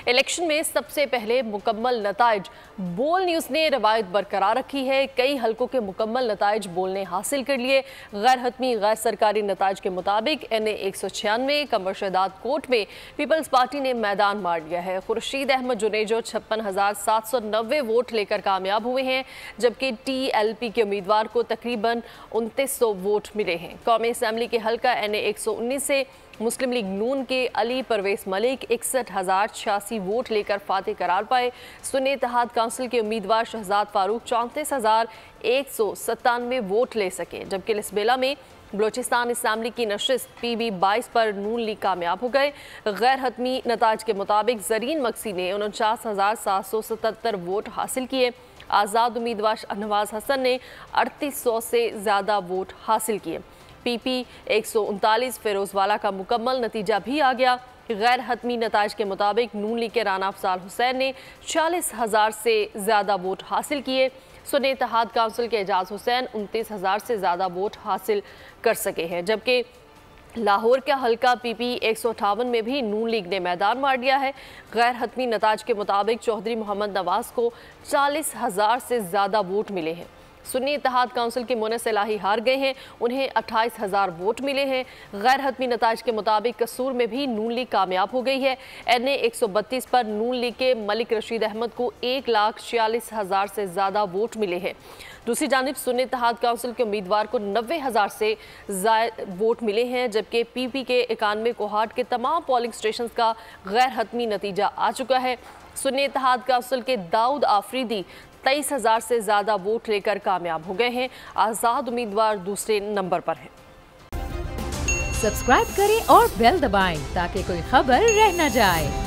Election में सबसे पहले मुकम्मल नताइज बोल न्यूज़ ने रवायत बरकरार रखी है। कई हलकों के मुकम्मल नताइज बोल ने हासिल कर लिए। गैर हतमी गैर सरकारी नताइज के मुताबिक NA 196 कमरशदात कोर्ट में पीपल्स पार्टी ने मैदान मार लिया है। खुर्शीद अहमद जुनेजो 56,790 वोट लेकर कामयाब हुए हैं, जबकि TLP के उम्मीदवार को तकरीबन 2900 वोट मिले हैं। कौमी असम्बली के हल्का NA 119 से मुस्लिम लीग नून के अली परवेज मलिक 61,086 वोट लेकर फातेह करार पाए। सुन्नी इत्तेहाद काउंसिल के उम्मीदवार शहजाद फारूक 34,197 वोट ले सके, जबकि लिसबेला में बलोचिस्तान असम्बली की नशिस्त PB 22 पर नून लीग कामयाब हो गए। गैर हतमी नताज के मुताबिक जरीन मक्सी ने 49,777 वोट हासिल किए। आज़ाद उम्मीदवार शहनवाज हसन ने 3800 से ज़्यादा वोट हासिल किए। PP 139 फिरोजवाला का मुकम्मल नतीजा भी आ गया। गैर हतमी नताज के मुताबिक नून लीग के राना अफजाल हुसैन ने 40,000 से ज़्यादा वोट हासिल किए। सुन्नी इत्तेहाद काउंसिल के एजाज हुसैन 29,000 से ज़्यादा वोट हासिल कर सके हैं, जबकि लाहौर का हल्का PP 158 में भी नून लीग ने मैदान मार दिया है। गैर हतमी नताज के मुताबिक चौधरी मोहम्मद नवाज को 40,000 से ज़्यादा वोट मिले हैं। सुन्नी इत्तेहाद काउंसिल के मुनस इलाही हार गए हैं, उन्हें 28,000 वोट मिले हैं। गैर हतमी नताज के मुताबिक कसूर में भी नून लीग कामयाब हो गई है। NA 132 पर नून लीग के मलिक रशीद अहमद को 1,46,000 से ज़्यादा वोट मिले हैं। दूसरी जानिब सुन्नी इत्तेहाद काउंसिल के उम्मीदवार को 90,000 से ज़्यादा वोट मिले हैं, जबकि PP के 91 कोहाट के तमाम पोलिंग स्टेशन का गैर हतमी नतीजा आ चुका है। सुन्नी इत्तेहाद काउंसिल के दाऊद आफरीदी 23,000 से ज़्यादा वोट लेकर कामयाब हो गए हैं। आज़ाद उम्मीदवार दूसरे नंबर पर हैं। सब्सक्राइब करें और बेल दबाएं ताकि कोई खबर रह न जाए।